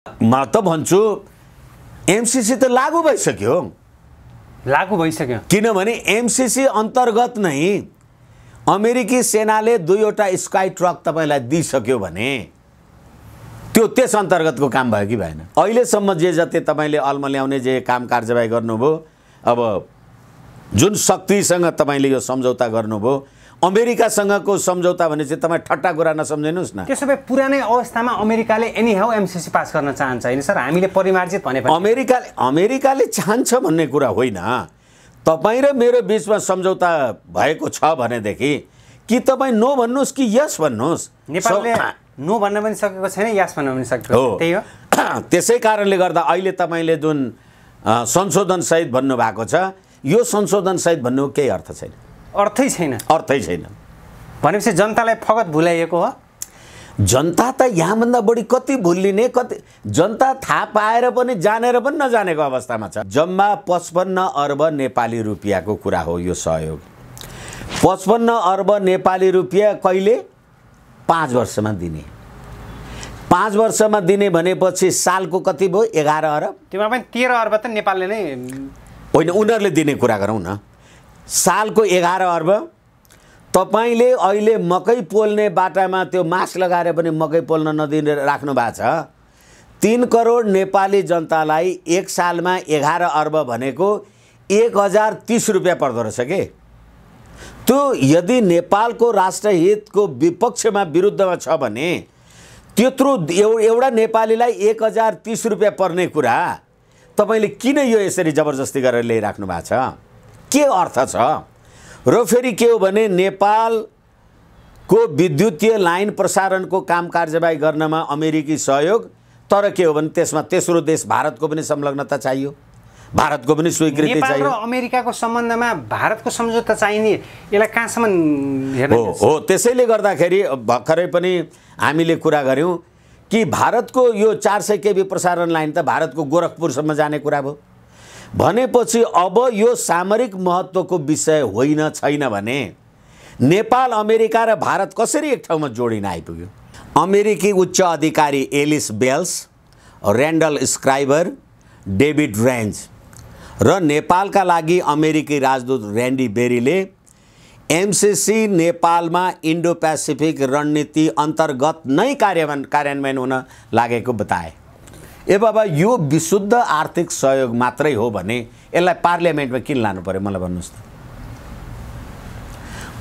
म त भन्छु एमसीसी त लागू भइसक्यो किनभने एमसीसी अन्तर्गत नै अमेरिकी सेनाले 2वटा स्काई ट्रक तपाईलाई दिइसक्यो भने त्यो त्यस अन्तर्गतको काम भयो कि भएन? अहिलेसम्म जे जति तपाईले अल्मल्याउने जे काम कारबाही गर्नुभयो, अब जुन शक्तिसँग तपाईले यो सम्झौता गर्नुभयो, अमेरिकासँगको सम्झौता भने चाहिँ तपाईँ ठट्टा कुरा नसम्झिनुस् न। त्यसो भए पुरानै अवस्थामा अमेरिकाले एनी हाउ एमसीसी पास गर्न चाहन्छ हैन सर? हामीले परिमार्जित भने अमेरिकाले चाहन्छ भन्ने कुरा होइन। तपाईँ र मेरो बीचमा सम्झौता भएको छ भनेदेखि कि तपाईँ नो भन्नुस् कि यस भन्नुस्। नेपालले नो भन्न पनि सकेको छैन, यस भन्न पनि सकेको छैन, त्यही हो। त्यसै कारणले गर्दा अहिले तपाईले जुन संशोधन सहित भन्नु भएको छ, यो संशोधन सहित भन्नु केही अर्थ छैन। अर्थै छैन भनेपछि जनतालाई फगत भुलाइएको हो। जनता त यहाँभन्दा बढी कति भुलिने, कति जनता थाहा पाएर पनि जानेर पनि नजानेको अवस्थामा छ। जम्मा 55 अर्ब नेपाली रुपियाँको कुरा हो यो सहयोग। 55 अर्ब नेपाली रुपियाँ कहिले? 5 वर्षमा दिने। 5 वर्षमा दिने भनेपछि सालको कति भयो? 11 अरब। त्योमा पनि 13 अर्ब त नेपालले नै होइन, उनीहरूले दिने कुरा गरौँ न। सालको 11 अर्ब। तपाईले अहिले मकै पोल्ने बाटामा त्यो मास्क लगाएर पनि मकै पोल्न नदिने राख्नु भएको छ। 3 करोड नेपाली जनतालाई एक सालमा 11 अर्ब भनेको 1030 रुपियाँ पर्दो रहेछ के। त्यो यदि नेपालको राष्ट्रहितको विपक्षमा विरुद्धमा छ भने त्यत्रो एउटा नेपालीलाई 1030 रुपियाँ पर्ने कुरा तपाईले किन यो यसरी जबरजस्ती गरेर ल्याइराख्नु भएको छ? के अर्थ छ? र फेरि के हो भने नेपालको विद्युतीय लाइन प्रसारणको काम कारबाही गर्नमा अमेरिकी सहयोग, तर के हो भने त्यसमा तेस्रो देश भारतको पनि संलग्नता चाहियो, भारतको पनि स्वीकृति चाहियो। नेपाल र अमेरिकाको सम्बन्धमा भारतको सम्झौता चाहिने, यसलाई कहाँसम्म हेर्नु हो। त्यसैले गर्दाखेरि भर्खरै पनि हामीले कुरा गर्यौं कि भारतको यो 400 केबी प्रसारण लाइन त भारतको गोरखपुरसम्म जाने कुरा भयो भनेपछि अब यो सामरिक महत्त्वको विषय होइन छैन भने नेपाल, अमेरिका र भारत कसरी एक ठाउँमा जोडिन आइपुग्यो? अमेरिकी उच्च अधिकारी Alice Wells, Randall Schriver, David Ranz र नेपालका लागि अमेरिकी राजदूत र्यान्डी बेरीले एमसीसी नेपालमा इन्डो पेसिफिक रणनीति अन्तर्गत नै कार्यान्वयन हुन लागेको बताए। ए बाबा, यो विशुद्ध आर्थिक सहयोग मात्रै हो भने यसलाई पार्लियामेन्टमा किन लानु पर्यो मलाई भन्नुस् त?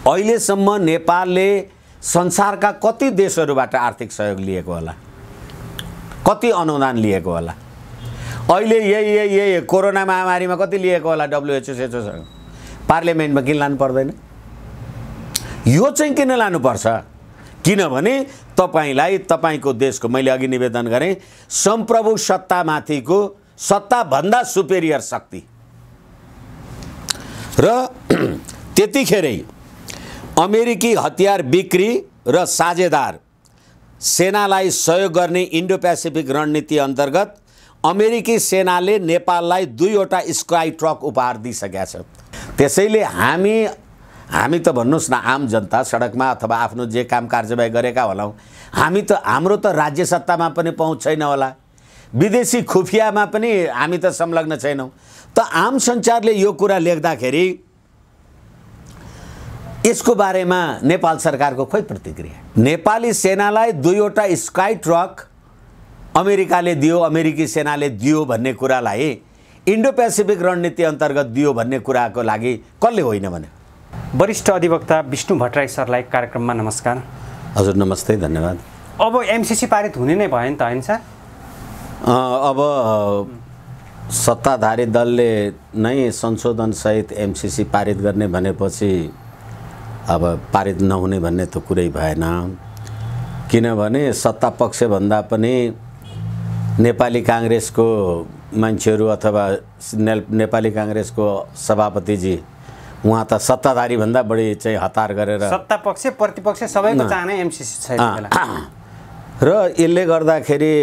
अहिलेसम्म नेपालले संसारका कति देशहरूबाट आर्थिक सहयोग लिएको होला? कति अनुदान लिएको होला? अहिले यही कोरोना महामारीमा कति लिएको होला WHO सेचोसँग? पार्लियामेन्टमा किन लानु पर्दैन? यो चाहिँ किन लानुपर्छ? किनभने तपाईलाई तपाईको देशको, मैले अघि निवेदन गरेँ, संप्रभु सत्तामाथिको सत्ताभन्दा सुपेरियर शक्ति र त्यतिखेरै अमेरिकी हतियार बिक्री र साझेदार सेनालाई सहयोग गर्ने इन्डो पेसिफिक रणनीति अन्तर्गत अमेरिकी सेनाले नेपाललाई 2वटा स्काई ट्रक उपहार दिइसकेका छ। त्यसैले हामी त भन्नुस् न, आम जनता सडकमा अथवा आफ्नो जे काम कारबाही गरेका होलाौँ, हाम्रो त राज्य सत्तामा पनि पहुँच छैन होला, विदेशी खुफियामा पनि हामी त संलग्न छैनौँ। त आम सञ्चारले यो कुरा लेख्दाखेरि यसको बारेमा नेपाल सरकारको खोइ प्रतिक्रिया? नेपाली सेनालाई 2वटा स्काई ट्रक अमेरिकाले दियो, अमेरिकी सेनाले दियो भन्ने कुरालाई इन्डो पेसिफिक रणनीति अन्तर्गत दियो भन्ने कुराको लागि कसले होइन भने? वरिष्ठ अधिवक्ता विष्णु भट्टराई सरलाई कार्यक्रममा नमस्कार। हजुर नमस्ते, धन्यवाद। अब एमसीसी पारित हुने नै भयो नि त हैन सर? अब सत्ताधारी दलले नै संशोधन सहित एमसीसी पारित गर्ने भनेपछि अब पारित नहुने भन्ने त कुरै भएन। किनभने सत्ता पक्ष भन्दा पनि नेपाली कांग्रेसको मान्छेहरू अथवा नेपाली कांग्रेसको सभापतिजी उहाँ त सत्ताधारी भन्दा बढी चाहिँ हतार गरेर, सत्ता पक्ष प्रतिपक्ष सबैको चाहना एमसीसी छ र यसले गर्दाखेरि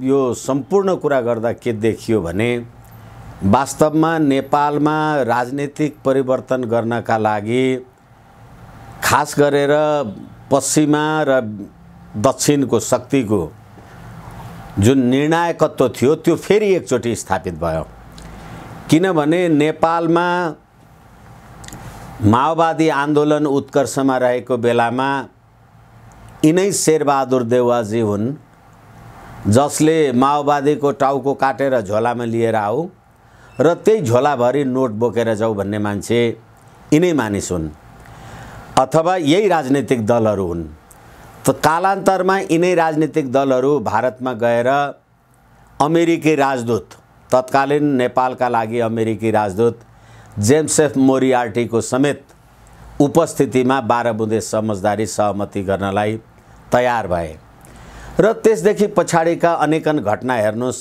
यो सम्पूर्ण कुरा गर्दा के देखियो भने वास्तवमा नेपालमा राजनीतिक परिवर्तन गर्नका लागि खास गरेर पश्चिमा र दक्षिणको शक्तिको जुन निर्णायकत्व थियो त्यो फेरि एकचोटि स्थापित भयो। किनभने नेपालमा माओवादी आन्दोलन उत्कर्षमा रहेको बेलामा यिनै शेरबहादुर देउवाजी हुन् जसले माओवादीको टाउको काटेर झोलामा लिएर आऊ र त्यही झोलाभरि नोट बोकेर जाऊ भन्ने मान्छे यिनै मानिस हुन् अथवा यही राजनीतिक दलहरू हुन्। त कालान्तरमा यिनै राजनीतिक दलहरू भारतमा गएर अमेरिकी राजदूत, तत्कालीन नेपालका लागि अमेरिकी राजदूत जेम्स एफ मोरियार्टीको समेत उपस्थितिमा 12 बुँदे समझदारी सहमति गर्नलाई तयार भए र त्यसदेखि पछाडिका अनेकन घटना हेर्नुस्,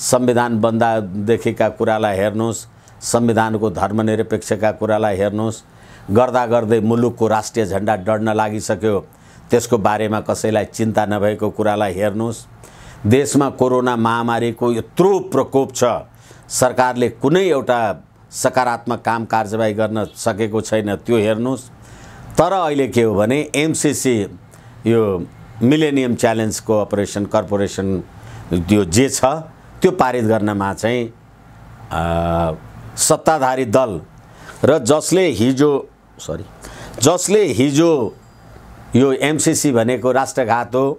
संविधान बन्दादेखिका कुरालाई हेर्नुस्, संविधानको धर्मनिरपेक्षका कुरालाई हेर्नुस्, गर्दा गर्दै मुलुकको राष्ट्रिय झण्डा डढ्न लागिसक्यो त्यसको बारेमा कसैलाई चिन्ता नभएको कुरालाई हेर्नुस्, देशमा कोरोना महामारीको यत्रो प्रकोप छ, सरकारले कुनै एउटा सकारात्मक काम कारबाही गर्न सकेको छैन त्यो हेर्नुस्। तर अहिले के हो भने एमसीसी यो मिलेनियम च्यालेन्ज कोअपरेसन कर्पोरेसन त्यो जे छ त्यो पारित गर्नमा चाहिँ सत्ताधारी दल र जसले हिजो यो एमसीसी भनेको राष्ट्रघात हो,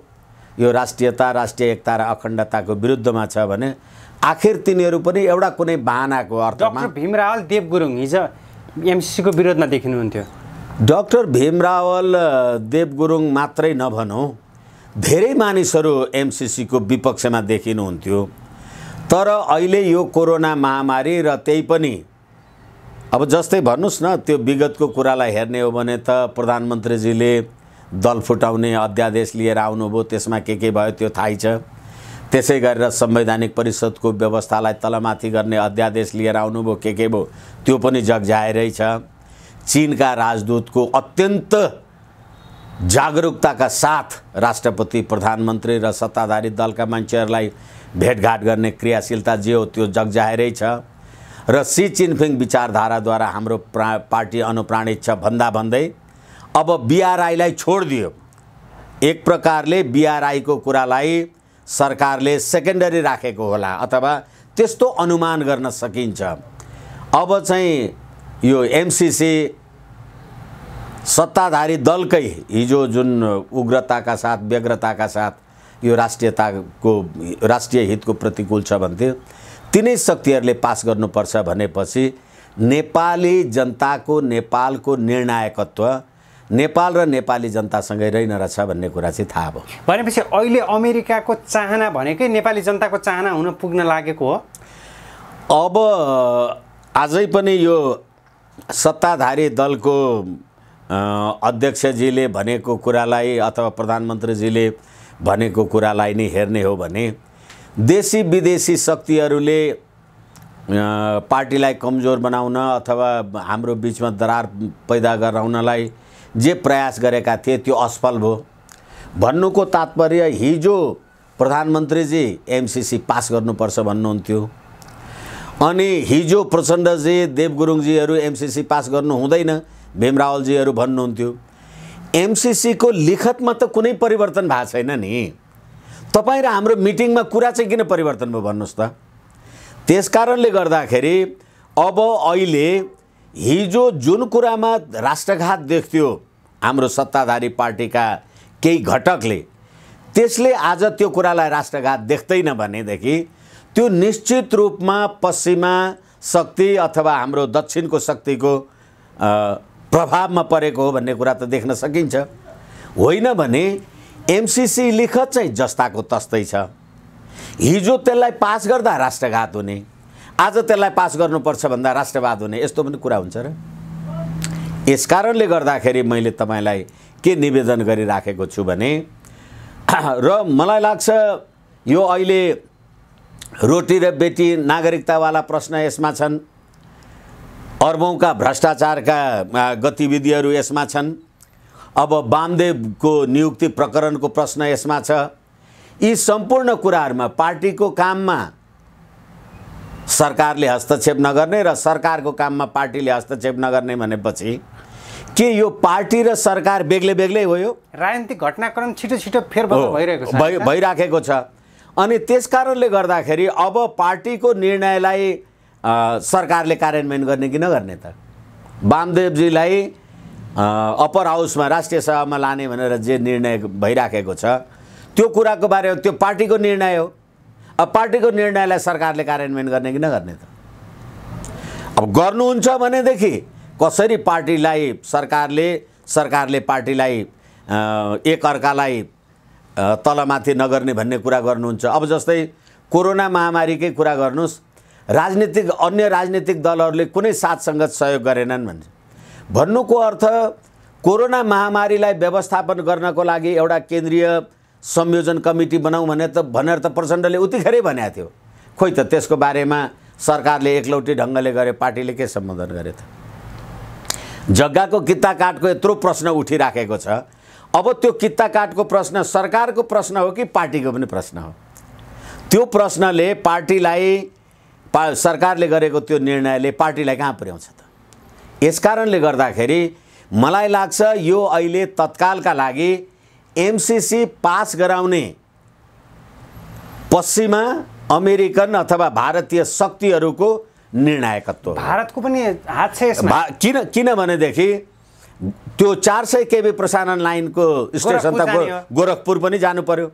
यो राष्ट्रियता, राष्ट्रिय एकता र अखण्डताको विरुद्धमा छ भने आखिर तिनीहरू पनि एउटा कुनै बहानाको अर्थमा। डाक्टर भीमरावल देवगुरुङ हिजो एमसीसीको विरोधमा देखिनुहुन्थ्यो। डाक्टर भीमरावल देवगुरुङ मात्रै नभनौँ, धेरै मानिसहरू एमसीसीको विपक्षमा देखिनुहुन्थ्यो। तर अहिले यो कोरोना महामारी र त्यही पनि अब जस्तै भन्नुस् न, त्यो विगतको कुरालाई हेर्ने हो भने त प्रधानमन्त्रीजीले दल फुटाउने अध्यादेश लिएर आउनुभयो, त्यसमा के भयो त्यो थाहै छ। त्यसै गरेर संवैधानिक परिषदको व्यवस्थालाई तलमाथि गर्ने अध्यादेश लिएर आउनुभयो, के भयो त्यो पनि जगजाहेरै छ। चीनका राजदूतको अत्यन्त जागरुकताका साथ राष्ट्रपति, प्रधानमन्त्री र सत्ताधारी दलका मान्छेहरूलाई भेटघाट गर्ने क्रियाशीलता जे हो त्यो जगजाहेरै छ। र सी जिनपिङ विचारधाराद्वारा हाम्रो पार्टी अनुप्राणित छ भन्दै अब बीआरआईलाई छोडिदियो। एक प्रकारले बीआरआईको कुरालाई सरकारले सेकेन्डरी राखेको होला अथवा त्यस्तो अनुमान गर्न सकिन्छ। अब चाहिँ यो एमसीसी सत्ताधारी दलकै हिजो जुन उग्रताका साथ, व्यग्रताका साथ यो राष्ट्रिय हितको प्रतिकूल छ भन्थ्यो, तिनै शक्तिहरूले पास गर्नुपर्छ भनेपछि नेपाली जनताको, नेपालको निर्णायकत्व नेपाल र नेपाली जनतासँगै रहिन रहेछ भन्ने कुरा चाहिँ थाहा भयो। भनेपछि अहिले अमेरिकाको चाहना भनेकै नेपाली जनताको चाहना हुन पुग्न लागेको हो। अब आजै पनि यो सत्ताधारी दलको अध्यक्षजीले भनेको कुरालाई अथवा प्रधानमन्त्रीजीले भनेको कुरालाई नै हेर्ने हो भने देशी विदेशी शक्तिहरूले पार्टीलाई कमजोर बनाउन अथवा हाम्रो बिचमा दरार पैदा गराउनलाई जे प्रयास गरेका थिए त्यो असफल भयो। भन्नुको तात्पर्य हिजो प्रधानमन्त्रीजी एमसीसी पास गर्नुपर्छ भन्नुहुन्थ्यो, अनि हिजो प्रचण्डजी, देवगुरुङजीहरू एमसीसी पास गर्नु हुँदैन भीमरावलजीहरू भन्नुहुन्थ्यो। एमसीसीको लिखतमा त कुनै परिवर्तन भएको छैन नि। तपाईँ र हाम्रो मिटिङमा कुरा चाहिँ किन परिवर्तन भयो भन्नुहोस् त। त्यसकारणले गर्दाखेरि अब अहिले हिजो जुन कुरामा राष्ट्रघात देख्थ्यो हाम्रो सत्ताधारी पार्टीका केही घटकले, त्यसले आज त्यो कुरालाई राष्ट्रघात देख्दैन भनेदेखि त्यो निश्चित रूपमा पश्चिमा शक्ति अथवा हाम्रो दक्षिणको शक्तिको प्रभावमा परेको हो भन्ने कुरा त देख्न सकिन्छ। होइन भने एमसीसी लिखत चाहिँ जस्ताको तस्तै छ। हिजो त्यसलाई पास गर्दा राष्ट्रघात हुने, आज त्यसलाई पास गर्नुपर्छ भन्दा राष्ट्रवाद हुने, यस्तो पनि कुरा हुन्छ र। यसकारणले गर्दाखेरि मैले तपाईँलाई के निवेदन गरिराखेको छु भने र मलाई लाग्छ यो अहिले रोटी र बेटी नागरिकतावाला प्रश्न यसमा छन्, अर्बौंका भ्रष्टाचारका गतिविधिहरू यसमा छन्, अब वामदेवको नियुक्ति प्रकरणको प्रश्न यसमा छ। यी सम्पूर्ण कुराहरूमा पार्टीको काममा सरकारले हस्तक्षेप नगर्ने र सरकारको काममा पार्टीले हस्तक्षेप नगर्ने भनेपछि के यो पार्टी र सरकार बेग्लै बेग्लै हो? यो राजनीतिक घटनाक्रम छिटो छिटो फेरबदल भइरहेको छ, भइराखेको छ। अनि त्यस कारणले गर्दाखेरि अब पार्टीको निर्णयलाई सरकारले कार्यान्वयन गर्ने कि नगर्ने त? वामदेवजीलाई अप्पर हाउसमा राष्ट्रिय सभामा लाने भनेर जे निर्णय भइराखेको छ त्यो कुराको बारेमा त्यो पार्टीको निर्णय हो। अब पार्टीको निर्णयलाई सरकारले कार्यान्वयन गर्ने कि नगर्ने त? अब गर्नुहुन्छ भनेदेखि कसरी पार्टीलाई सरकारले पार्टीलाई एक अर्कालाई तलमाथि नगर्ने भन्ने कुरा गर्नुहुन्छ। अब जस्तै कोरोना महामारीकै कुरा गर्नुहोस्, अन्य राजनीतिक दलहरूले कुनै साथ सङ्गत सहयोग गरेनन् भन्नुको अर्थ कोरोना महामारीलाई व्यवस्थापन गर्नको लागि एउटा केन्द्रीय संयोजन कमिटी बनाऊ भनेर त प्रचण्डले उतिखेरै भनेको थियो। खोइ त त्यसको बारेमा सरकारले एकलौटी ढङ्गले गरे, पार्टीले के सम्बोधन गरे त? जग्गाको किता काटको यत्रो प्रश्न उठिराखेको छ। अब त्यो किता काटको प्रश्न सरकारको प्रश्न हो कि पार्टीको पनि प्रश्न हो? त्यो प्रश्नले सरकारले गरेको त्यो निर्णयले पार्टीलाई कहाँ पुर्याउँछ त? यसकारणले गर्दाखेरि मलाई लाग्छ यो अहिले तत्कालका लागि एमसीसी पास गराउने पश्चिमा अमेरिकन अथवा भारतीय शक्तिहरूको निर्णायकत्व। भारतको पनि हात छ यसमा। किनभनेदेखि त्यो 400 केबी प्रसारण लाइनको स्टेसन त गोरखपुर पनि जानु पर्यो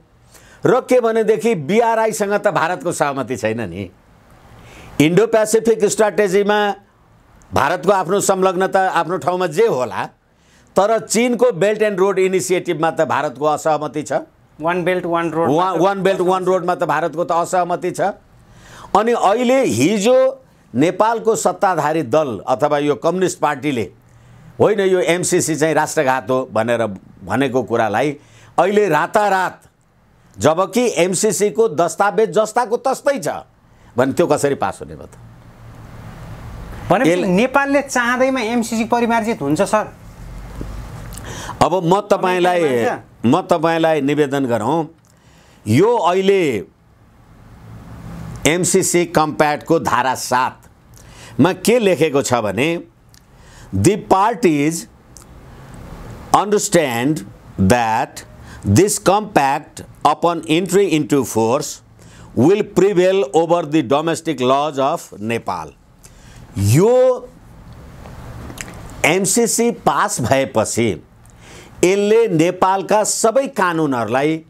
र के भनेदेखि बीआरआईसँग त भारतको सहमति छैन नि। इन्डो पेसिफिक स्ट्राटेजीमा भारतको आफ्नो संलग्नता आफ्नो ठाउँमा जे होला, तर चीनको बेल्ट एन्ड रोड इनिसिएटिभमा त भारतको असहमति छ। वान बेल्ट वान रोडमा त भारतको त असहमति छ। अनि अहिले हिजो नेपालको सत्ताधारी दल अथवा यो कम्युनिस्ट पार्टीले होइन यो एमसीसी चाहिँ राष्ट्रघात हो भनेर भनेको कुरालाई अहिले रातारात, जबकि एमसीसी को दस्तावेज जस्ताको तस्तै छ भने त्यो कसरी पास हुने भयो त? भनेपछि नेपालले चाहँदैमा एमसीसी परिमार्जित हुन्छ सर? अब म तपाईँलाई निवेदन गरौँ, यो अहिले एमसीसी कम्प्याक्टको धारा 7 मा के लेखेको छ भने the parties understand that this compact upon entry into force will prevail over the domestic laws of Nepal. यो एमसीसी पास भएपछि यसले नेपालका सबै कानुनहरूलाई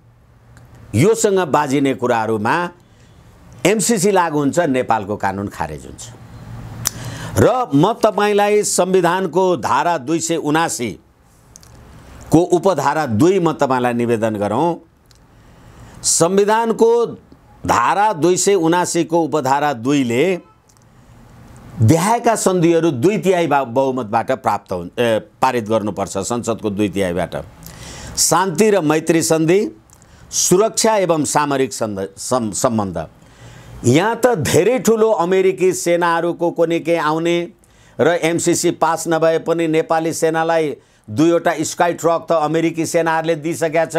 योसँग बाजिने कुराहरूमा एमसीसी लागू हुन्छ, नेपालको कानुन खारेज हुन्छ। र म तपाईलाई संविधानको धारा 279 को उपधारा 2 म तपाईलाई निवेदन गरौँ। संविधानको धारा 279 को उपधारा 2 ले भ्याएका सन्धिहरू 2/3 बहुमतबाट पारित गर्नुपर्छ। संसदको 2/3बाट शान्ति र मैत्री सन्धि, सुरक्षा एवं सामरिक सम्बन्ध। यहाँ त धेरै ठुलो अमेरिकी सेनाहरूको कोनी के आउने र एमसीसी पास नभए पनि नेपाली सेनालाई 2वटा स्काई ट्रक त अमेरिकी सेनाहरूले दिइसकेका छ,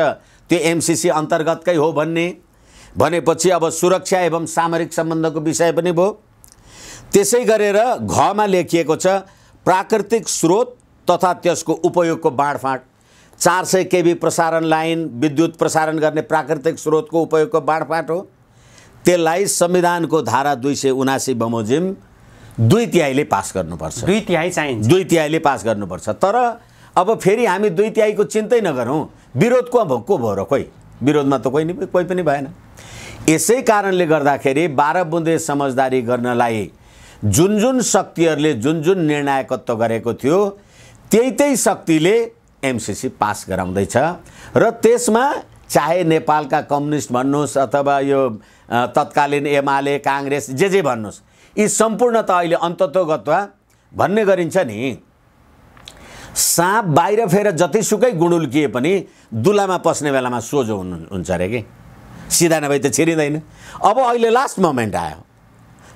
त्यो एमसीसी अन्तर्गतकै हो भनेपछि अब सुरक्षा एवं सामरिक सम्बन्धको विषय पनि भयो। त्यसै गरेर घमा लेखिएको छ प्राकृतिक स्रोत तथा त्यसको उपयोगको बाँडफाँड। 400 केबी प्रसारण लाइन विद्युत प्रसारण गर्ने प्राकृतिक स्रोतको उपयोगको बाँडफाँड हो। त्यसलाई संविधानको धारा 279 बमोजिम 2/3 ले पास गर्नुपर्छ। 2/3 चाहिन्छ, 2/3 पास गर्नुपर्छ। तर अब फेरि हामी 2/3 को चिन्तै नगरौँ, विरोध को भयो र? खोइ विरोधमा त कोही पनि भएन। यसै कारणले गर्दाखेरि 12 बुँदे समझदारी गर्नलाई जुन शक्तिहरूले जुन निर्णायकत्व गरेको थियो त्यही शक्तिले एमसीसी पास गराउँदैछ र त्यसमा चाहे नेपालका कम्युनिस्ट भन्नुहोस् अथवा यो तत्कालीन एमाले कांग्रेस जे भन्नुहोस्, यी सम्पूर्ण त अहिले अन्ततोगत्वा भन्ने गरिन्छ नि, साँप बाहिर फेर जतिसुकै गुडुल्किए पनि दुलामा पस्ने बेलामा सोझो हुन्छ अरे कि, सिधा नभए त छिरिँदैन। अब अहिले लास्ट मोमेन्ट आयो,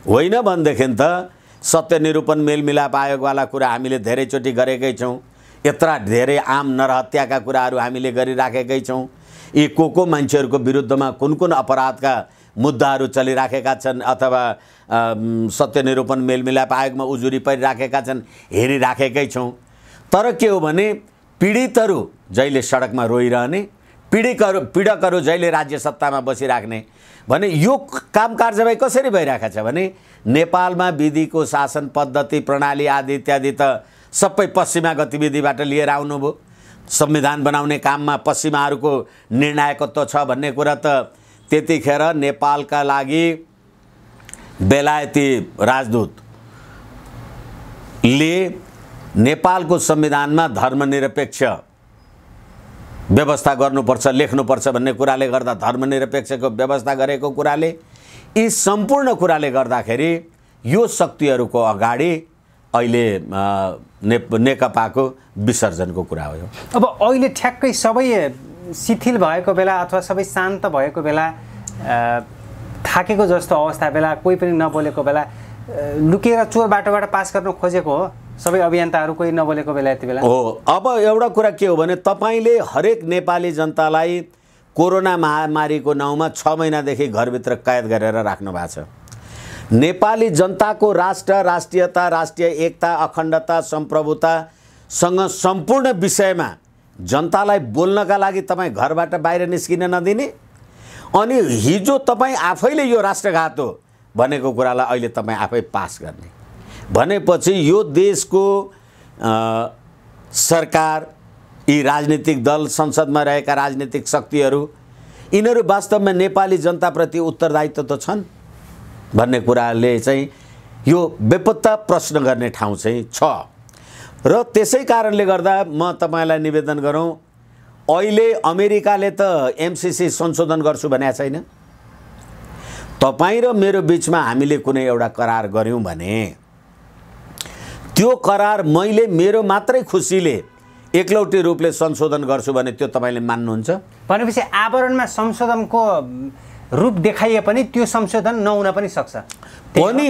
होइन भनेदेखि त सत्य निरूपण मेलमिलाप आयोगवाला कुरा हामीले धेरैचोटि गरेकै छौँ। यत्रा धेरै आम नरहत्याका कुराहरू हामीले गरिराखेकै छौँ। यी को मान्छेहरूको विरुद्धमा कुन अपराधका मुद्दाहरू चलिराखेका छन् अथवा सत्य निरूपण मेलमिलाप आयोगमा उजुरी परिराखेका छन्, हेरिराखेकै छौँ। तर के हो भने पीडितहरू जहिले सडकमा रोइरहने, पीडकहरू जहिले राज्य सत्तामा बसिराख्ने भने यो काम कारबाही कसरी भइरहेको छ भने नेपालमा विधिको शासन पद्धति प्रणाली आदि इत्यादि त सबै पश्चिमा गतिविधिबाट लिएर आउनुभयो। संविधान बनाउने काममा पश्चिमाहरूको निर्णायकत्व छ भन्ने कुरा त त्यतिखेर नेपालका लागि बेलायती राजदूतले नेपालको संविधानमा धर्मनिरपेक्ष व्यवस्था गर्नुपर्छ लेख्नुपर्छ भन्ने कुराले गर्दा धर्मनिरपेक्षको व्यवस्था गरेको कुराले यी सम्पूर्ण कुराले गर्दाखेरि यो शक्तिहरूको अगाडि अहिले नेकपाको विसर्जनको कुरा हो। अब अहिले ठ्याक्कै सबै शिथिल भएको बेला अथवा सबै शान्त भएको बेला थाकेको जस्तो अवस्था बेला कोही पनि नबोलेको बेला लुकेर चोर बाटोबाट पास गर्न खोजेको हो सबै अभियन्ताहरू कोही नबोलेको बेला यति बेला हो। अब एउटा कुरा के हो भने तपाईले हरेक नेपाली जनतालाई कोरोना महामारीको नाउँमा 6 महिनादेखि घरभित्र कैद गरेर राख्नु भएको छ। नेपाली जनताको राष्ट्र राष्ट्रियता राष्ट्रिय एकता अखण्डता सम्प्रभुतासँग सम्पूर्ण विषयमा जनतालाई बोल्नका लागि तपाईँ घरबाट बाहिर निस्किन नदिने अनि हिजो तपाईँ आफैले यो राष्ट्रघात हो भनेको कुरालाई अहिले तपाईँ आफै पास गर्ने भनेपछि यो देशको सरकार यी राजनीतिक दल संसदमा रहेका राजनीतिक शक्तिहरू यिनीहरू वास्तवमा नेपाली जनताप्रति उत्तरदायित्व त छन् भन्ने कुराले चाहिँ यो बेपत्ता प्रश्न गर्ने ठाउँ चाहिँ छ। र त्यसै कारणले गर्दा म तपाईलाई निवेदन गरौँ अहिले अमेरिकाले त एमसीसी संशोधन गर्छु भनेको छैन। तपाईँ र मेरो बीचमा हामीले कुनै एउटा करार गर्यौं भने त्यो करार मैले मेरो मात्रै खुसीले एकलौटी रूपले संशोधन गर्छु भने त्यो तपाईले मान्नुहुन्छ भनेपछि आवरणमा संशोधनको रूप देखाइए पनि त्यो संशोधन नहुन पनि सक्छ। पनि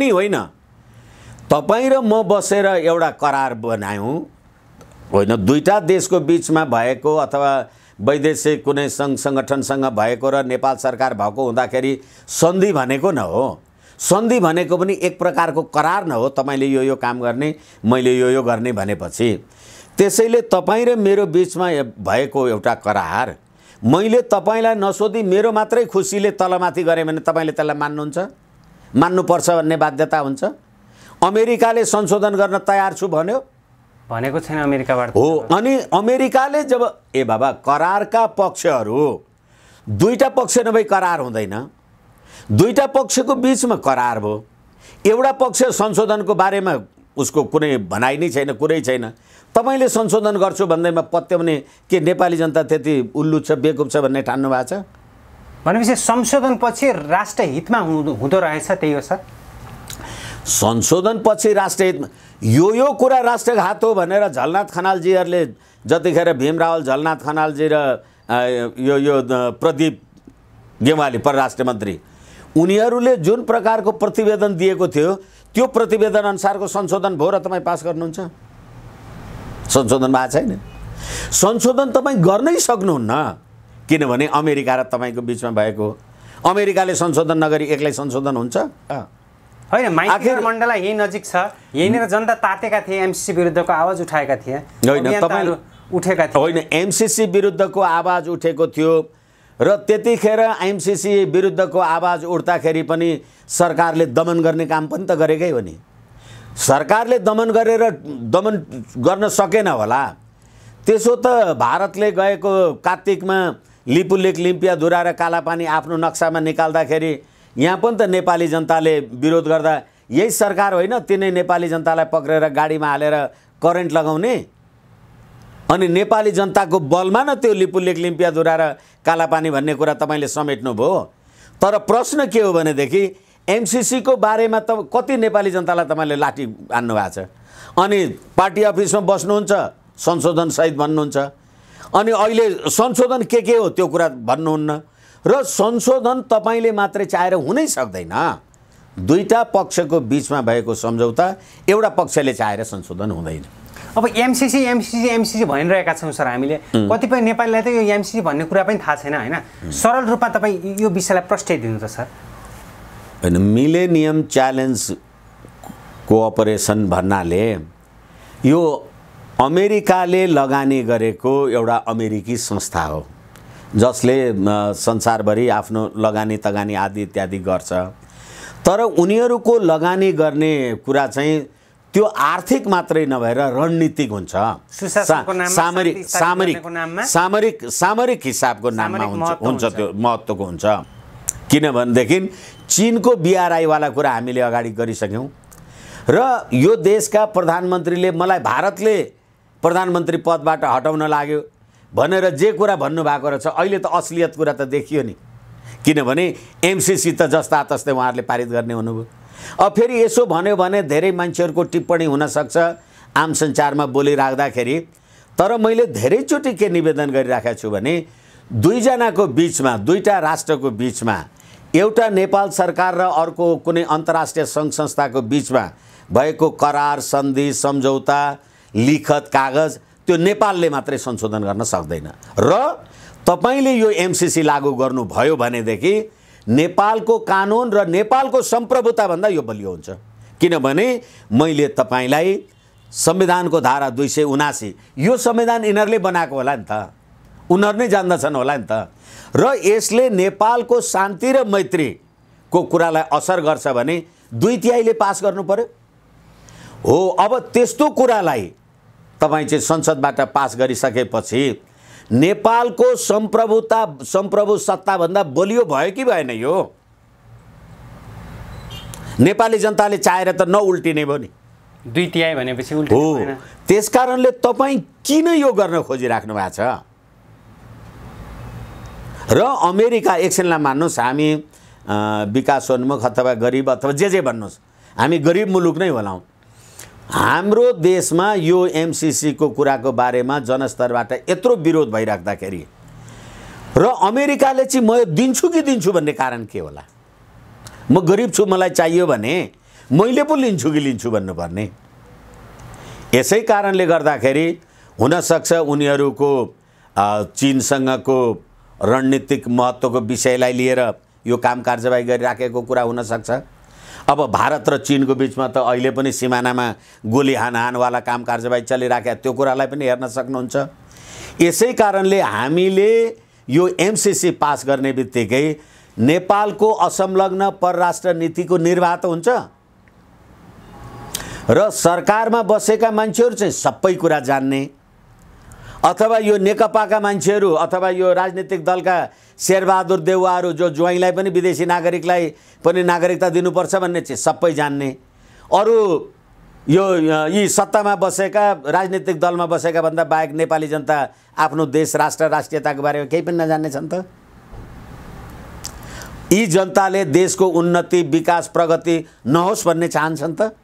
होइन तपाईँ र म बसेर एउटा करार बनायौं होइन दुईटा देशको बीचमा भएको अथवा वैदेशिक कुनै संघ संगठनसँग भएको र नेपाल सरकार भएको हुँदाखेरि सन्धि भनेको न हो। सन्धि भनेको पनि एक प्रकारको करार न हो तपाईले यो काम गर्ने मैले यो गर्ने भनेपछि। त्यसैले तपाईँ र मेरो बीचमा भएको एउटा करार मैले तपाईलाई नसोधी मेरो मात्रै खुसीले तलमाथि गरे भने तपाईले त्यसलाई मान्नुहुन्छ मान्नुपर्छ भन्ने बाध्यता हुन्छ। अमेरिकाले संशोधन गर्न तयार छु भन्यो भनेको छैन अमेरिकाबाट हो। अनि अमेरिकाले जब ए बाबा करारका पक्षहरू दुईटा पक्ष नभई करार हुँदैन दुईटा पक्षको बीचमा करार भयो एउटा पक्ष संशोधनको बारेमा उसको कुनै भनाइ नै छैन कुरै छैन तपाईले संशोधन गर्छु भन्दैमा पत्याउने के नेपाली जनता त्यति उल्लु छ बेकुब छ भन्ने ठान्नु भएको छ भनेपछि संशोधन पछि राष्ट्र हितमा हुँदो रहेछ त्यही हो सर। संशोधन पछि राष्ट्र हितमा यो कुरा राष्ट्रघात हो भनेर झलनाथ खनालजीहरूले जतिखेर भीमरावल झलनाथ खनालजी र यो प्रदीप गेवाली परराष्ट्र मन्त्री उनीहरूले जुन प्रकारको प्रतिवेदन दिएको थियो त्यो प्रतिवेदन अनुसारको संशोधन भयो र तपाईँ पास गर्नुहुन्छ? संशोधन भएको छैन। संशोधन तपाईँ गर्नै सक्नुहुन्न किनभने अमेरिका र तपाईँको बीचमा भएको अमेरिकाले संशोधन नगरी एक्लै संशोधन हुन्छ होइन। माइती मण्डला यही नजिक छ यहीँनिर जनता तातेका थिए एमसीसी विरुद्धको आवाज उठाएका थिए होइन तपाईँ उठेका थिए होइन एमसीसी विरुद्धको आवाज उठेको थियो र त्यतिखेर एमसीसी विरुद्धको आवाज उठ्दाखेरि पनि सरकारले दमन गर्ने काम पनि त गरेकै हो नि। सरकारले दमन गर्न सकेन होला त्यसो त भारतले गएको कार्तिकमा लिपुलेक लिम्पियाधुरा र कालापानी आफ्नो नक्सामा निकाल्दाखेरि यहाँ पनि त नेपाली जनताले विरोध गर्दा यही सरकार होइन तिनै नेपाली जनतालाई पक्रेर गाडीमा हालेर करेन्ट लगाउने अनि नेपाली जनताको बलमा न त्यो लिपुलेक लिम्पियाधुरा र कालापानी भन्ने कुरा तपाईले समेट्नुभयो। तर प्रश्न के हो भनेदेखि एमसीसी को बारेमा त कति नेपाली जनतालाई तपाईले लाठी हान्नु भएको छ अनि पार्टी अफिसमा बस्नुहुन्छ संशोधन सहित भन्नुहुन्छ अनि अहिले संशोधन के हो त्यो कुरा भन्नुहुन्न र संशोधन तपाईले मात्रै चाहेर हुनै सक्दैन। दुईटा पक्षको बीचमा भएको सम्झौता एउटा पक्षले चाहेर संशोधन हुँदैन। अब एमसीसी भनिरहेका छौँ सर हामीले कतिपय नेपालीलाई त यो एमसीसी भन्ने कुरा पनि थाहा छैन होइन सरल रूपमा तपाईँ यो विषयलाई प्रष्टाइदिनु त सर। होइन मिलेनियम च्यालेन्ज कोअपरेसन भन्नाले यो अमेरिकाले लगानी गरेको एउटा अमेरिकी संस्था हो जसले संसारभरि आफ्नो लगानी तगानी आदि इत्यादि गर्छ। तर उनीहरूको लगानी गर्ने कुरा चाहिँ त्यो आर्थिक मात्रै नभएर रणनीतिक हुन्छ, सामरिक हिसाबको नाममा हुन्छ, त्यो महत्त्वको हुन्छ। किनभनेदेखि चीनको BRI-वाला कुरा हामीले अगाडि गरिसक्यौँ र यो देशका प्रधानमन्त्रीले मलाई भारतले प्रधानमन्त्री पदबाट हटाउन लाग्यो भनेर जे कुरा भन्नुभएको रहेछ, अहिले त असलियत कुरा त देखियो नि। किनभने MCC त जस्ता तस्तै उहाँहरूले पारित गर्ने हुनुभयो। अब फेरि यसो भन्यो भने धेरै मान्छेहरूको टिप्पणी हुनसक्छ आम सञ्चारमा बोलिराख्दाखेरि। तर मैले धेरैचोटि के निवेदन गरिराखेको छु भने दुईजनाको बिचमा, दुईटा राष्ट्रको बिचमा, एउटा नेपाल सरकार र अर्को कुनै अन्तर्राष्ट्रिय सङ्घ संस्थाको बिचमा भएको करार, सन्धि, सम्झौता, लिखत, कागज त्यो नेपालले मात्रै संशोधन गर्न सक्दैन। र तपाईले यो MCC लागू गर्नुभयो भनेदेखि नेपालको कानुन र नेपालको सम्प्रभुता भन्दा यो बलियो हुन्छ। किनभने मैले तपाईलाई संविधानको धारा 279, यो संविधान यिनीहरूले बनाएको होला नि त, उनीहरू नै जान्दछन् होला नि त। र यसले नेपालको शान्ति र मैत्रीको कुरालाई असर गर्छ भने 2/3 पास गर्नु पर्यो हो। अब त्यस्तो कुरालाई तपाईँ चाहिँ संसदबाट पास गरिसकेपछि नेपालको सम्प्रभु सत्ताभन्दा बलियो भयो कि भएन? यो नेपाली जनताले चाहेर त नउल्टिने भयो नि, 2/3 भनेपछि उल्टिने हो। त्यसकारणले तपाईँ किन यो गर्न खोजिराख्नु भएको छ? र अमेरिका एकछिनलाई मान्नुहोस्, हामी विकासोन्मुख अथवा गरिब अथवा जे भन्नुहोस्, हामी गरिब मुलुक नै होलाौँ। हाम्रो देशमा यो MCC को कुराको बारेमा जनस्तरबाट यत्रो विरोध भइराख्दाखेरि र अमेरिकाले चाहिँ म दिन्छु कि दिन्छु भन्ने कारण के होला? म गरिब छु, मलाई चाहियो भने मैले पो लिन्छु कि लिन्छु भन्नुपर्ने। यसै कारणले गर्दाखेरि हुनसक्छ उनीहरूको चीनसँगको रणनीतिक महत्त्वको विषयलाई लिएर यो काम कारबाही गरिराखेको कुरा हुनसक्छ। अब भारत र चीनको बिचमा त अहिले पनि सिमानामा गोली हानहानवाला काम कारबाही चलिराखेको, त्यो कुरालाई पनि हेर्न सक्नुहुन्छ। यसै कारणले हामीले यो MCC पास गर्ने बित्तिकै नेपालको असंलग्न परराष्ट्र नीतिको निर्वाह त हुन्छ र सरकारमा बसेका मान्छेहरू चाहिँ सबै कुरा जान्ने, अथवा यो नेकपाका मान्छेहरू अथवा यो राजनीतिक दलका शेरबहादुर देउवाहरू जो ज्वाइँलाई पनि विदेशी नागरिकलाई पनि नागरिकता दिनुपर्छ भन्ने चाहिँ सबै जान्ने, अरू यो यी सत्तामा बसेका राजनीतिक दलमा बसेका भन्दा बाहेक नेपाली जनता आफ्नो देश राष्ट्र राष्ट्रियताको बारेमा केही पनि नजान्ने छन् त। यी जनताले देशको उन्नति, विकास, प्रगति नहोस् भन्ने चाहन्छन् त।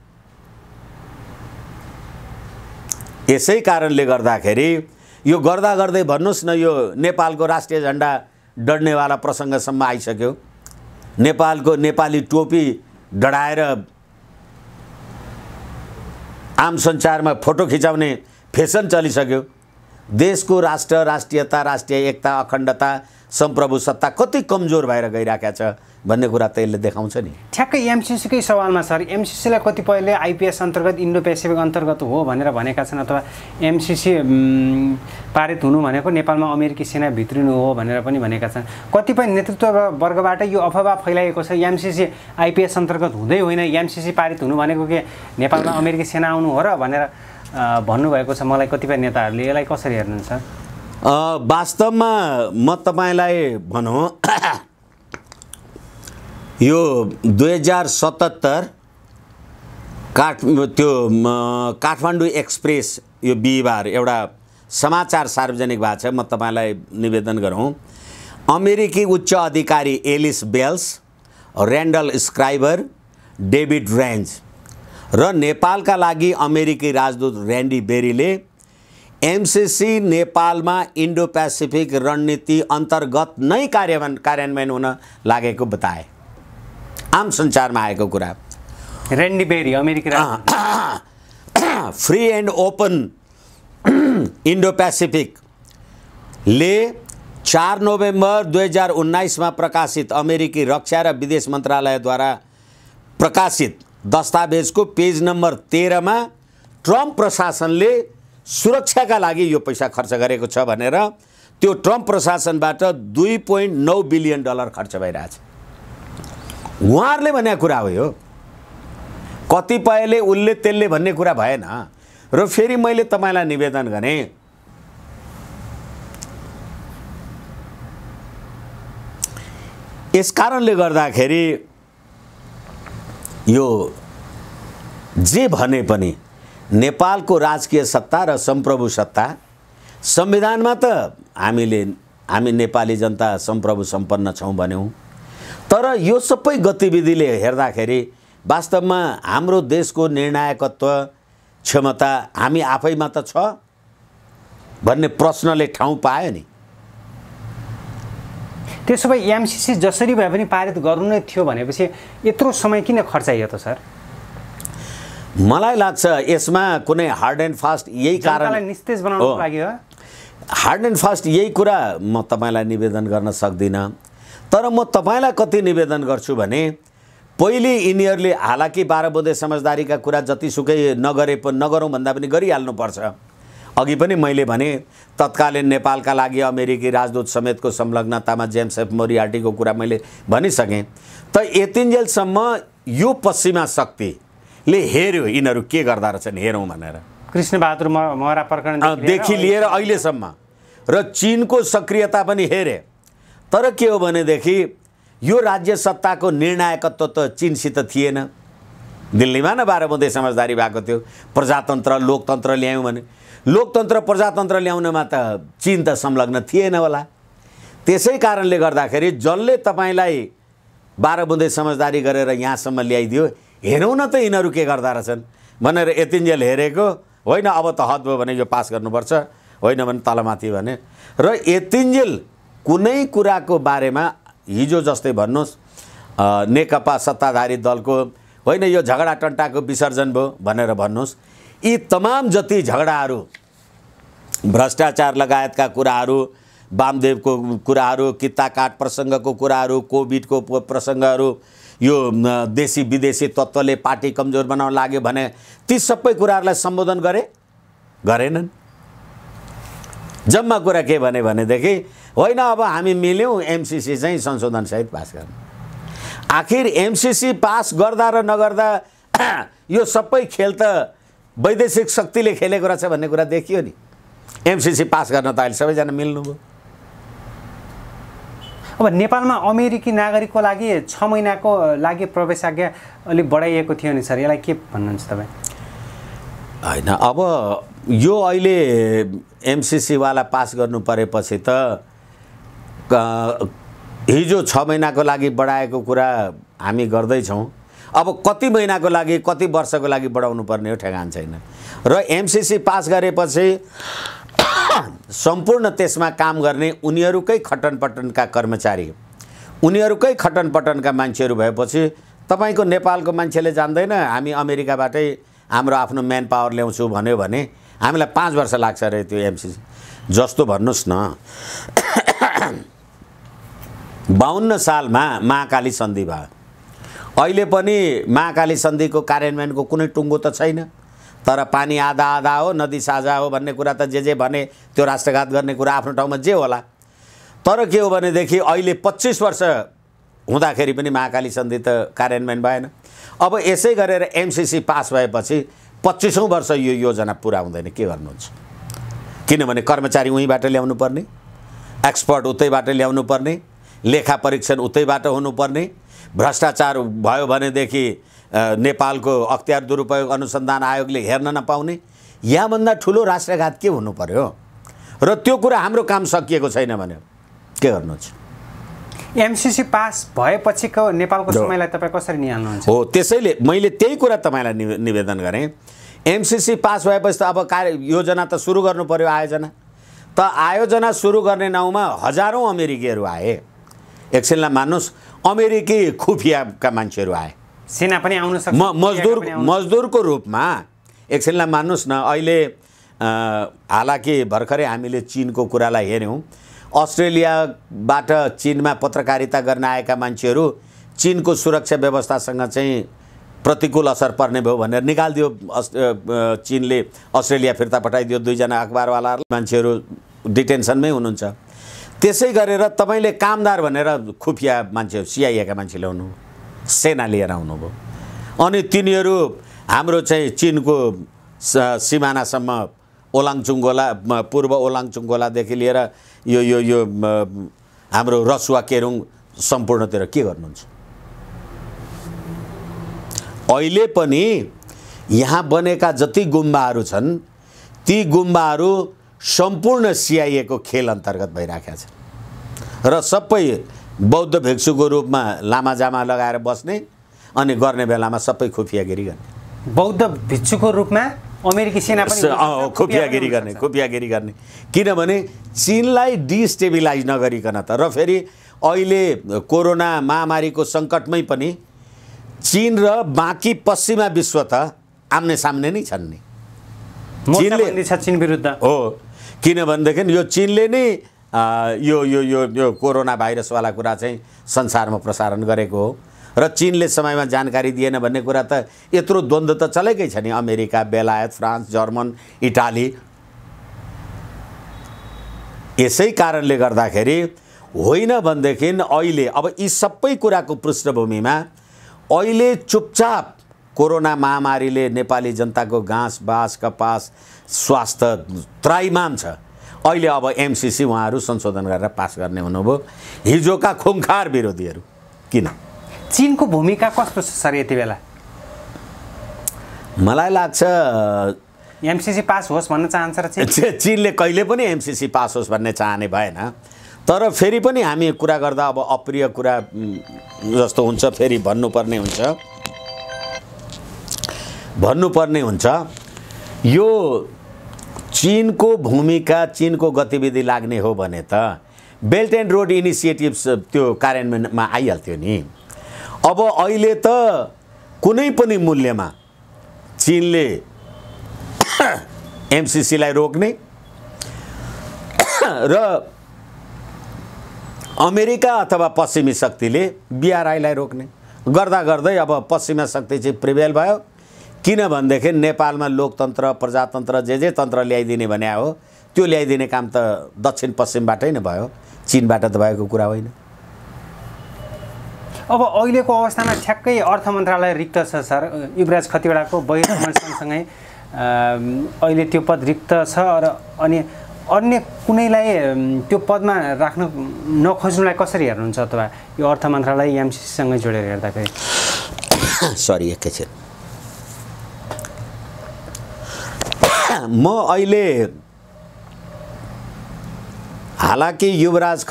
यसै कारणले गर्दाखेरि यो गर्दा गर्दै भन्नुहोस् न, यो नेपालको राष्ट्रिय झण्डा डढ्नेवाला प्रसङ्गसम्म आइसक्यो। नेपालको नेपाली टोपी डढाएर आम सञ्चारमा फोटो खिचाउने फेसन चलिसक्यो। देशको राष्ट्र राष्ट्रियता, राष्ट्रिय एकता, अखण्डता, सम्प्रभु सत्ता कति कमजोर भएर गइराखेको छ भन्ने कुरा त यसले देखाउँछ नि। ठ्याक्कै MCCकै सवालमा सर, MCCलाई कतिपयले IPS अन्तर्गत, इन्डो पेसिफिक अन्तर्गत हो भनेर भनेका छन्, अथवा MCC पारित हुनु भनेको नेपालमा अमेरिकी सेना भित्रिनु हो भनेर पनि भनेका छन्। कतिपय नेतृत्व वर्गबाट यो अफवाह फैलाएको छ MCC IPS अन्तर्गत हुँदै होइन, MCC पारित हुनु भनेको के नेपालमा अमेरिकी सेना आउनु हो र भनेर भन्नुभएको छ। मलाई कतिपय नेताहरूले यसलाई कसरी हेर्नुहुन्छ? वास्तवमा म तपाईलाई भनौँ, यो 2077 काठमाडौँ एक्सप्रेस यो बिहिबार एउटा समाचार सार्वजनिक भएको छ। म तपाईलाई निवेदन गरौँ, अमेरिकी उच्च अधिकारी Alice Wells, Randall Schriver, David Ranz र नेपालका लागि अमेरिकी राजदूत ऱ्यान्डी बेरीले MCC नेपालमा इन्डो पेसिफिक रणनीति अन्तर्गत नै कार्यान्वयन हुन लागेको बताए। आम सञ्चारमा आएको कुरा। ऱ्यान्डी बेरी अमेरिकी फ्री एन्ड ओपन इन्डो पेसिफिकले 4 नोभेम्बर 2019 मा प्रकाशित अमेरिकी रक्षा र विदेश मन्त्रालयद्वारा प्रकाशित दस्तावेजको पेज नम्बर 13 मा ट्रम्प प्रशासनले सुरक्षाका लागि यो पैसा खर्च गरेको छ भनेर त्यो ट्रम्प प्रशासनबाट $2.9 बिलियन खर्च भइरहेछ। उहाँहरूले भनेको कुरा हो यो, कतिपयले उसले त्यसले भन्ने कुरा भएन। र फेरि मैले तपाईँलाई निवेदन गरेँ, यस कारणले गर्दाखेरि यो जे भने पनि नेपालको राजकीय सत्ता र सम्प्रभु सत्ता, संविधानमा त हामी नेपाली जनता सम्प्रभु सम्पन्न छौँ भन्यौँ, तर यो सबै गतिविधिले हेर्दाखेरि वास्तवमा हाम्रो देशको निर्णायकत्व क्षमता हामी आफैमा त छ भन्ने प्रश्नले ठाउँ पायो नि। त्यसो भए एमसीसी जसरी भए पनि पारित गर्नु नै थियो भनेपछि यत्रो समय किन खर्चाइयो त सर? मलाई लाग्छ यसमा कुनै हार्ड एन्ड फास्ट यही कारण निस्तेज बनाउनको लागि हो। हार्ड एन्ड फास्ट यही कुरा म तपाईँलाई निवेदन गर्न सक्दिनँ, तर म तपाईँलाई कति निवेदन गर्छु भने पहिले यिनीहरूले हालाकि 12 बुँदे समझदारीका कुरा जतिसुकै नगरौँ भन्दा पनि गरिहाल्नुपर्छ। अघि पनि मैले भने तत्कालीन नेपालका लागि अमेरिकी राजदूत समेतको संलग्नतामा जेम्स एफ मोरियार्टीको कुरा मैले भनिसकेँ। त यतिन्जेलसम्म यो पश्चिमा शक्तिले हेऱ्यो यिनीहरू के गर्दा रहेछन् हेरौँ भनेर, कृष्णबहादुर महरा प्रकरणदेखि लिएर अहिलेसम्म, र चीनको सक्रियता पनि हेरे। तर के हो भनेदेखि यो राज्य सत्ताको निर्णायकत्व त चीनसित थिएन। दिल्लीमा न 12 बुँदे समझदारी भएको थियो, प्रजातन्त्र लोकतन्त्र ल्यायौँ भने लोकतन्त्र प्रजातन्त्र ल्याउनमा त चीन त संलग्न थिएन होला। त्यसै कारणले गर्दाखेरि जसले तपाईँलाई 12 बुँदे समझदारी गरेर यहाँसम्म ल्याइदियो, हेरौँ न त यिनीहरू के गर्दा रहेछन् भनेर यतिन्जेल हेरेको होइन। अब त हद भयो भने यो पास गर्नुपर्छ, होइन भने तलमाथि भने। र यतिन्जेल कुनै कुराको बारेमा हिजो जस्तै भन्नुहोस् नेकपा सत्ताधारी दलको होइन यो झगडा टन्टाको विसर्जन भयो भनेर भन्नुहोस्, यी तमाम जति झगडाहरू, भ्रष्टाचार लगायतका कुराहरू, वामदेवको कुराहरू, किता काट प्रसङ्गको कुराहरू, कोभिडको प्रसङ्गहरू, यो देशी विदेशी तत्त्वले पार्टी कमजोर बनाउन लाग्यो भने ती सबै कुराहरूलाई सम्बोधन गरेनन्। जम्मा कुरा के भनेदेखि होइन अब हामी मिल्यौँ एमसीसी चाहिँ संशोधनसहित पास गर्नु। आखिर एमसीसी पास गर्दा र नगर्दा यो सबै खेल त वैदेशिक शक्तिले खेलेको रहेछ भन्ने कुरा देखियो नि। एमसीसी पास गर्न त अहिले सबैजना मिल्नुभयो। अब नेपालमा अमेरिकी नागरिकको लागि 6 महिनाको लागि प्रवेशाज्ञा अलिक बढाइएको थियो नि सर, यसलाई के भन्नुहुन्छ तपाईँ? होइन, अब यो अहिले एमसीसीवाला पास गर्नु परेपछि त हिजो 6 महिनाको लागि बढाएको कुरा हामी गर्दैछौँ। अब कति महिनाको लागि कति वर्षको लागि बढाउनु पर्ने हो ठेगान छैन। र एमसीसी पास गरेपछि सम्पूर्ण त्यसमा काम गर्ने उनीहरूकै खटनपटनका कर्मचारी, उनीहरूकै खटनपटनका मान्छेहरू भएपछि तपाईँको नेपालको मान्छेले जान्दैन हामी अमेरिकाबाटै हाम्रो आफ्नो म्यान पावर ल्याउँछु भन्यो भने हामीलाई 5 वर्ष लाग्छ अरे त्यो एमसीसी। जस्तो भन्नुहोस् न 52 सालमा महाकाली सन्धि भयो, अहिले पनि महाकाली सन्धिको कार्यान्वयनको कुनै टुङ्गो त छैन। तर पानी आधा आधा हो, नदी साझा हो भन्ने कुरा त जे भने त्यो राष्ट्रघात गर्ने कुरा आफ्नो ठाउँमा जे होला। तर के हो भनेदेखि अहिले 25 वर्ष हुँदाखेरि पनि महाकाली सन्धि त कार्यान्वयन भएन। अब यसै गरेर एमसीसी पास भएपछि 25औं वर्ष यो योजना पुरा हुँदैन, के गर्नुहुन्छ? किनभने कर्मचारी उहीँबाट ल्याउनु पर्ने, एक्सपर्ट उतैबाट ल्याउनु पर्ने, लेखा परीक्षण उतैबाट हुनुपर्ने, भ्रष्टाचार भयो भनेदेखि नेपालको अख्तियार दुरुपयोग अनुसन्धान आयोगले हेर्न नपाउने, यहाँभन्दा ठुलो राष्ट्रघात के हुनु पर्यो? र त्यो कुरा हाम्रो काम सकिएको छैन भने के गर्नुहुन्छ? एमसीसी पास भएपछिको नेपालको समयलाई तपाईँ कसरी निहाल्नुहुन्छ? हो, त्यसैले मैले त्यही कुरा तपाईँलाई निवेदन गरेँ। एमसीसी पास भएपछि त अब योजना त सुरु गर्नु पर्यो, आयोजना सुरु गर्ने नाउँमा हजारौँ अमेरिकीहरू आए। एकछिनलाई मान्नुहोस्, अमेरिकी खुफियाका मान्छेहरू आए, सेना पनि आउन सक्छ, मजदुरको रूपमा। एकछिनलाई मान्नुहोस् न, अहिले हालाकि भर्खरै हामीले चीनको कुरालाई हेऱ्यौँ। अस्ट्रेलियाबाट चीनमा पत्रकारिता गर्न आएका मान्छेहरू चीनको सुरक्षा व्यवस्थासँग चाहिँ प्रतिकूल असर पर्ने भयो भनेर निकालिदियो। चीनले अस्ट्रेलिया फिर्ता पठाइदियो। 2 जना अखबारवाला मान्छेहरू डिटेन्सनमै हुनुहुन्छ। त्यसै गरेर तपाईँले कामदार भनेर खुफिया मान्छे सिआइएका मान्छे ल्याउनु, सेना लिएर आउनुभयो, अनि तिनीहरू हाम्रो चाहिँ चिनको सिमानासम्म ओलाङचुङ्गोला, पूर्व ओलाङचुङ्गोलादेखि लिएर यो हाम्रो रसुवा केरुङ सम्पूर्णतिर के गर्नुहुन्छ? अहिले पनि यहाँ बनेका जति गुम्बाहरू छन् ती गुम्बाहरू सम्पूर्ण सिआइएको खेल अन्तर्गत भइराखेका छन् र सबै बौद्ध भिक्षुको रूपमा लामाजामा लगाएर बस्ने अनि गर्ने बेलामा सबै खुफियागिरी गर्ने। बौद्ध भिक्षुको रूपमा अमेरिकी सेना पनि खुफियागिरी गर्ने किनभने चीनलाई डिस्टेबिलाइज नगरिकन त। र फेरि अहिले कोरोना महामारीको सङ्कटमै पनि चीन र बाँकी पश्चिमा विश्व त आम्ने सामने नै छन् नि। चीनले चीन विरुद्ध हो, किनभनेदेखि यो चीनले नै यो कोरोना भाइरसवाला कुरा चाहिँ संसारमा प्रसारण गरेको हो र चीनले समयमा जानकारी दिएन भन्ने कुरा त यत्रो द्वन्द्व त चलेकै छ नि। अमेरिका, बेलायत, फ्रान्स, जर्मन, इटाली। यसै कारणले गर्दाखेरि होइन भनेदेखि अहिले अब यी सबै कुराको पृष्ठभूमिमा अहिले चुपचाप कोरोना महामारीले नेपाली जनताको घाँस बाँस कपास स्वास्थ्य त्राइमाम छ। अहिले अब एमसीसी उहाँहरू संशोधन गरेर पास गर्ने हुनुभयो। हिजोका खुङखार विरोधीहरू किन? चीनको भूमिका कस्तो छ सर यति बेला? मलाई लाग्छ एमसीसी पास होस् भन्न चाहन्छ र चीनले कहिले पनि एमसीसी पास होस् भन्ने चाहने भएन। तर फेरि पनि हामी कुरा गर्दा अब अप्रिय कुरा जस्तो हुन्छ, फेरि भन्नुपर्ने हुन्छ। यो चीनको भूमिका, चीनको गतिविधि लाग्ने हो भने त बेल्ट एन्ड रोड इनिसिएटिभ्स त्यो कार्यान्वयनमा आइहाल्थ्यो नि। अब अहिले त कुनै पनि मूल्यमा चीनले एमसीसीलाई रोक्ने र अमेरिका अथवा पश्चिमी शक्तिले बीआरआईलाई रोक्ने गर्दा गर्दै अब पश्चिमा शक्ति चाहिँ प्रिभेल भयो। किनभनेदेखि नेपालमा लोकतन्त्र, प्रजातन्त्र जे तन्त्र ल्याइदिने भने हो त्यो ल्याइदिने काम त दक्षिण पश्चिमबाटै नै भयो, चीनबाट त भएको कुरा होइन। अब अहिलेको अवस्थामा ठ्याक्कै अर्थ मन्त्रालय रिक्त छ सर। युवराज खतिवडाको बहिर्गमन सँगसँगै अहिले त्यो पद रिक्त छ र अनि अन्य कुनैलाई त्यो पदमा राख्न नखोज्नुलाई कसरी हेर्नुहुन्छ? अथवा यो अर्थ मन्त्रालय एमसीसीसँगै जोडेर हेर्दाखेरि? सरी एकैछिन, म अहिले हालाकि युवराज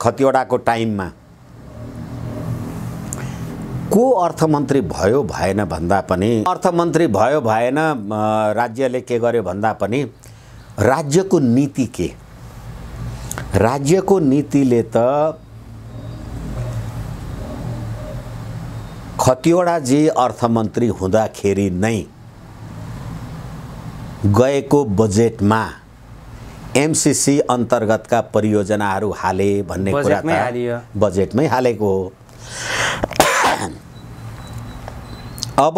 खतिवडाको टाइममा को अर्थमन्त्री भयो भएन भन्दा पनि, अर्थमन्त्री भयो भएन, राज्यले के गर्यो भन्दा पनि राज्यको नीति के? राज्यको नीतिले त खतिवडाजी अर्थमन्त्री हुँदाखेरि नै गएको बजेटमा एमसीसी अन्तर्गतका परियोजनाहरू हाले भन्ने कुरा त बजेटमै हालेको हो। अब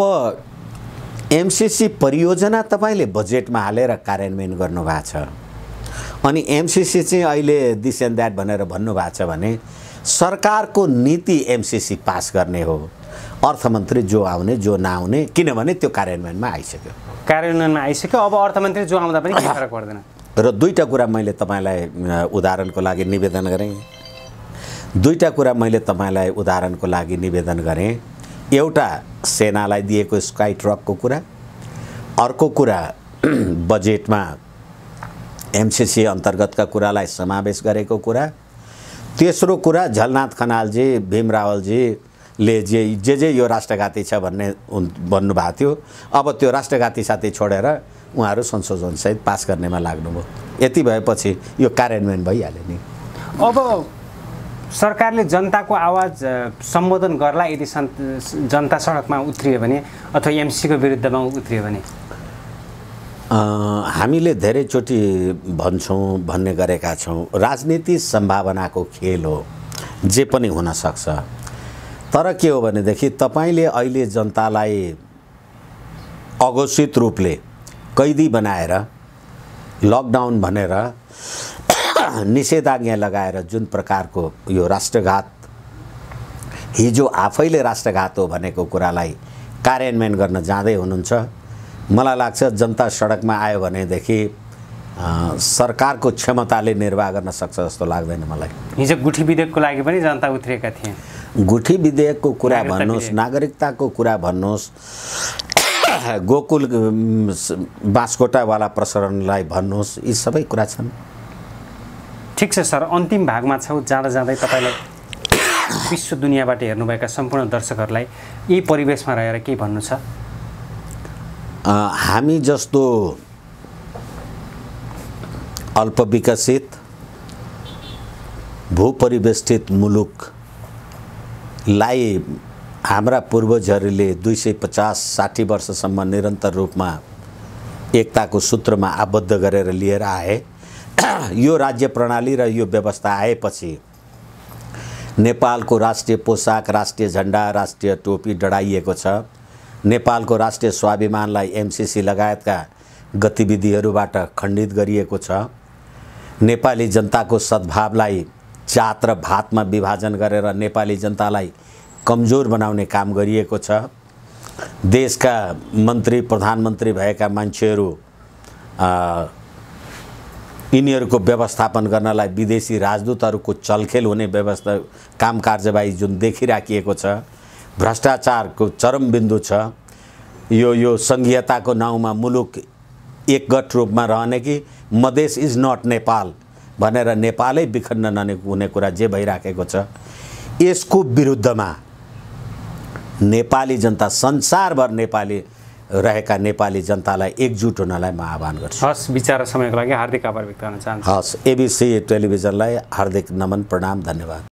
एमसीसी परियोजना तपाईले बजेटमा हालेर कार्यान्वयन गर्नुभएको छ, अनि एमसीसी चाहिँ अहिले दिस एन्ड द्याट भनेर भन्नुभएको छ भने सरकारको नीति एमसीसी पास गर्ने हो। अर्थमन्त्री जो आउने जो नआउने, किनभने त्यो कार्यान्वयनमा आइसक्यो। अब अर्थमन्त्री जो आउँदा पनि केही फरक पर्दैन। र दुईटा कुरा मैले तपाईँलाई उदाहरणको लागि निवेदन गरेँ। एउटा सेनालाई दिएको स्काई ट्रकको कुरा, अर्को कुरा बजेटमा एमसीसी अन्तर्गतका कुरालाई समावेश गरेको कुरा, तेस्रो कुरा झलनाथ खनालजी, भीम रावलजीले जे यो राष्ट्रघाती छ भन्ने भन्नुभएको थियो। अब त्यो राष्ट्रघाती साथी छोडेर उहाँहरू संशोधनसहित पास गर्नेमा लाग्नुभयो। यति भएपछि यो कार्यान्वयन भइहाल्यो नि। अब सरकारले जनताको आवाज सम्बोधन गर्ला यदि जनता सडकमा उत्रियो भने अथवा एमसीसीको विरुद्धमा उत्रियो भने? हामीले धेरैचोटि भन्ने गरेका छौँ, राजनीति सम्भावनाको खेल हो, जे पनि हुन सक्छ। तर के हो भनेदेखि तपाईले अहिले जनतालाई अघोषित रूपले कैदी बनाएर लकडाउन भनेर निषेधाज्ञा लगाएर जुन प्रकारको यो राष्ट्रघात हिजो आफैले राष्ट्रघात हो भनेको कुरालाई कार्यान्वयन गर्न जाँदै हुनुहुन्छ। मलाई लाग्छ जनता सडकमा आयो भनेदेखि सरकारको क्षमताले निर्वाह गर्न सक्छ जस्तो लाग्दैन मलाई। हिजो गुठी विधेयकको लागि पनि जनता उत्रिएका थिए। गुठी विधेयकको कुरा भन्नुहोस्, नागरिकताको कुरा भन्नुहोस्, गोकुल बाँसकोटावाला प्रसारणलाई भन्नुहोस्, यी सबै कुरा छन्। ठिक छ सर, अन्तिम भागमा छौँ। जाँदा जाँदै तपाईँलाई विश्व दुनियाँबाट हेर्नुभएका सम्पूर्ण दर्शकहरूलाई यही परिवेशमा रहेर के भन्नु छ? हामी जस्तो अल्पविकसित भूपरिवेष्टित मुलुकलाई हाम्रा पूर्वजहरूले 250-60 वर्षसम्म निरन्तर रूपमा एकताको सूत्रमा आबद्ध गरेर लिएर आए। यो राज्य प्रणाली र यो व्यवस्था आएपछि नेपालको राष्ट्रिय पोसाक, राष्ट्रिय झण्डा, राष्ट्रिय टोपी डढाइएको छ। नेपालको राष्ट्रिय स्वाभिमानलाई एमसीसी लगायतका गतिविधिहरूबाट खण्डित गरिएको छ। नेपाली जनताको सद्भावलाई जात र भातमा विभाजन गरेर नेपाली जनतालाई कमजोर बनाउने काम गरिएको छ। देशका मन्त्री प्रधानमन्त्री भएका मान्छेहरू यिनीहरूको व्यवस्थापन गर्नलाई विदेशी राजदूतहरूको चलखेल हुने व्यवस्था काम कारबाही जुन देखिराखिएको छ, भ्रष्टाचारको चरम बिन्दु छ। यो संघीयताको नाउँमा मुलुक एकगठ रूपमा रहने कि मधेस इज नट नेपाल भनेर नेपालै विखण्डन हुने कुरा जे भइराखेको छ, यसको विरुद्धमा नेपाली जनता, संसारभर नेपाली रहेका नेपाली जनतालाई एकजुट हुनलाई म आह्वान गर्छु। हस्, विचार र समयको लागि हार्दिक आभार व्यक्त गर्न चाहन्छु। हस्, एबिसी टेलिभिजनलाई हार्दिक नमन, प्रणाम, धन्यवाद।